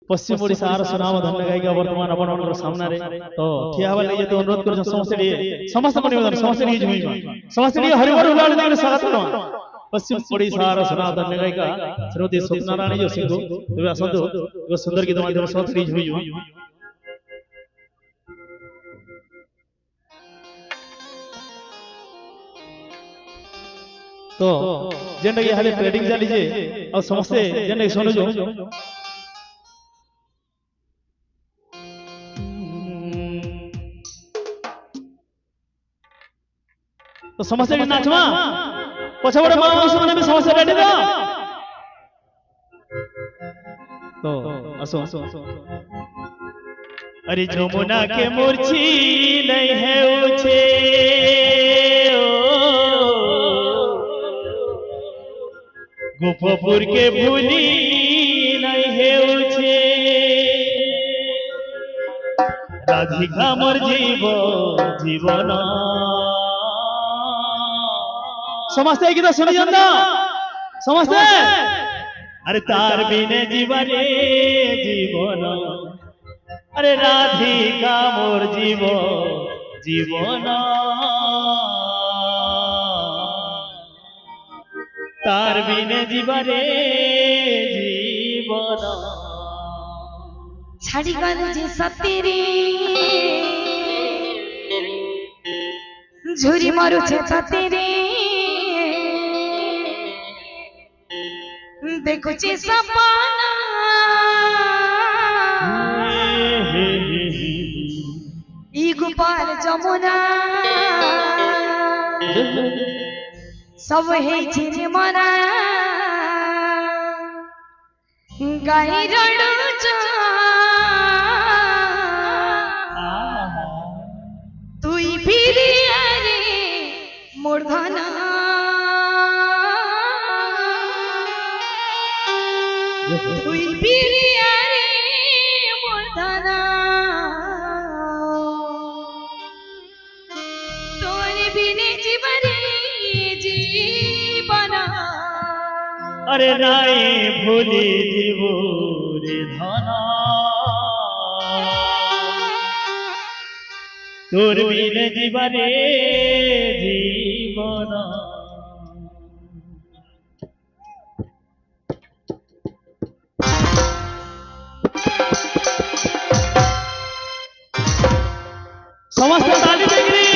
पश्चिम ओडिशार सुनाम धन्य गायिका वर्तमान अपन सामने तो ठिया हवा लगे तो अनुरोध कर समस्त निवेदन समस्त हरिवर उल्लास देकर स्वागत करो पश्चिम ओडिशार सुनाम धन्य गायिका श्रीमती स्वप्ना रानी जो सिंह तबे आसंतु एक सुंदर गीत माध्यम समस्त रिलीज होई तो जेंडा के हाले ट्रेडिंग जाली जे और समस्त जेंडा सुनो जो तो समस्त नाचमा पछबड़े माउस माने भी समस्त रेडी तो असो अरे जमुना के मूर्छी नहीं है उछे गोपपुर के भूली नहीं है उछे राधिका मोर जीवन समस्त गीत सुनी जाना समस्त अरे तार बिने जीवन अरे राधिका मोर जीवन तार बिने जीवन छाड़ी गल जे सतेरे झुरी मारू छे सतेरे देखो चे सपना ई गोपाल जमुना सब है छे मना गाई रडू तुई फिरी अरे मूर्धना तुई फिरी अरे मूर्धना तोरे बिने जीवने जीवना अरे नाई भूली जीवो रे धना तोर बिने जीवने जीवन समस्त ताली देगी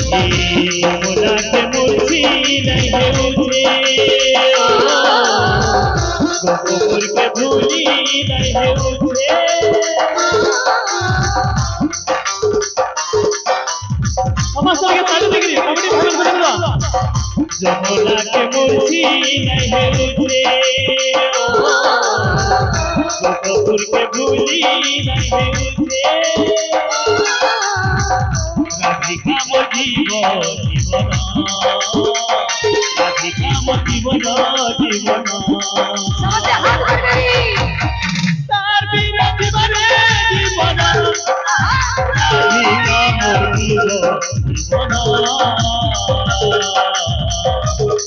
यमुना के मूर्छी नहीं है उछे गोपपुर के भूली नहीं है उछे समस्त के ताली देगी कमेटी भजन सुनवा यमुना के मूर्छी नहीं है उछे गोपपुर के भूली नहीं है उछे राधिका मोर जीवन राधिका मोर जीवन समस्त हाथ बढ़ गई तार बिना जीवन राधिका मोर जीवन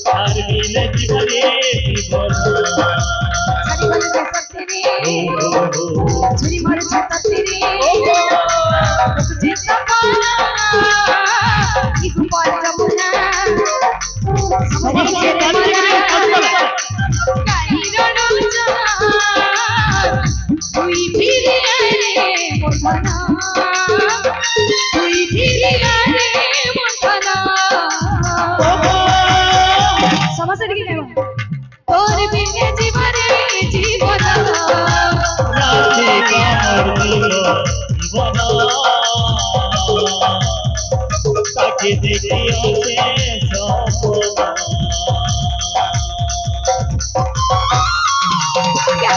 तार बिना जीवन छाड़ी गल जे सतेरे झुरी मारू छे सतेरे जे सपना ई गोपाल जमुना सब छे मना गाई रडू तुई फिरी अरे मूर्धना तुई फिरी अरे मूर्धना समस्त की कहवा तोर बिने जीवने जीवना राधिका मोर जीवन ताके देखियो से सपना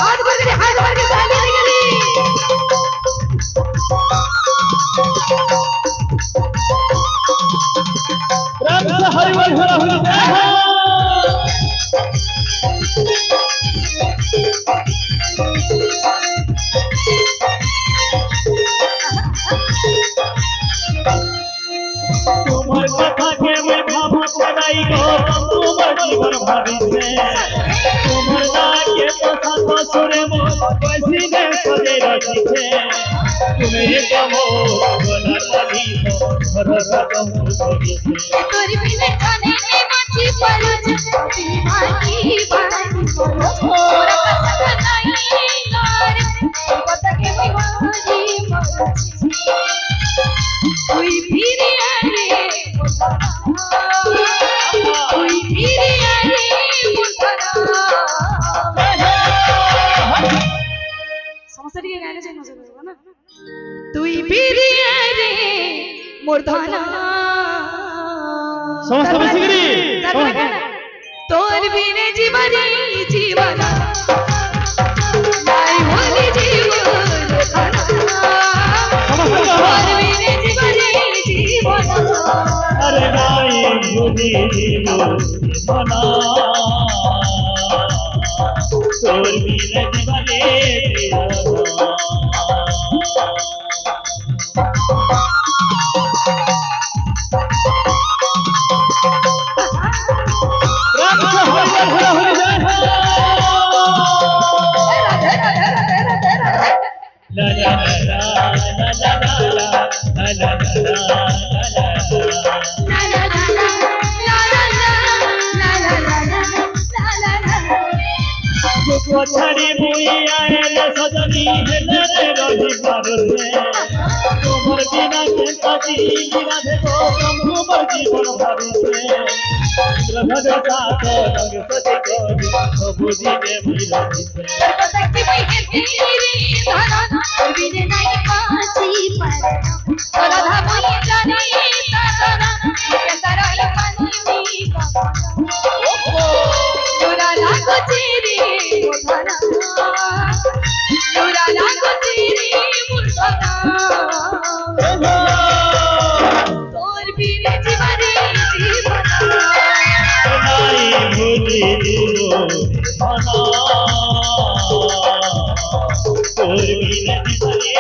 हाथ भर के ताली निकली জীবন ভাবিছে তোমার ডাকে তো সাত সুরে মোর বসিলে সজে রচিছে তুমি কমর গলার লাগি ভরসা কম করিছে তোর বিনে জানে নে মাছি পরজ বিমানি বানি পরজ মোর কথা নাই নার কথা কে বিমানি পরজ তুই ফিরে আরে তুই ফিরে আরে সমস্যা দিকে গানে চাই মজা করবো না তুই ফিরে আরে মূর্ধনা সমস্ত বসিগিরি তোর বিনে জীবনে জীবন নাই বলি জীবন তোর বিনে জীবনে জীবন अरे गाई भूली जीवो मना तोर बिन जीवने ला ला ला ला ला ला ला छड़ी मुई आए सजनी हेले रही पारसे तुम्हार बिना के काजी गिरा दे तो तुम्हार जीवन भाविसे रघुर साथ रंग सजी को बुझी दे मिला दिसे কথা কি মই হেতে রে ধনা তোর বিনে নাই পাছি পার রাধা মই জানি তারা কে তারা পানি মি তোরা লাগো চিরি ধনা তোরা লাগো চিরি মুর্শদা তোর বিনে জীবনে জীবন নাই ভুলি দিলো মনা তোর বিন জীবনে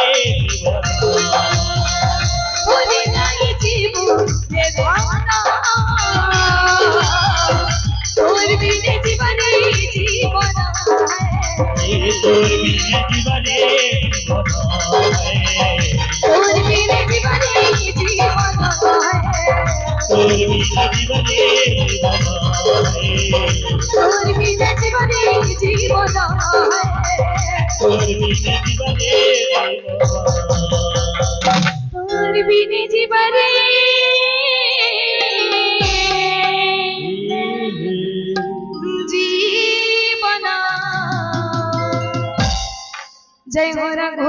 ভুলি নাই জীবনে ধনা তোর বিনে জীবনে জীবন তোর বিন জীবনে তোর বিনে জীবনে জীবন তোর বিন জীবনে তোর বিনে জীবনে জীবন তোর বিন জীবনে তোর বিনে জীবনে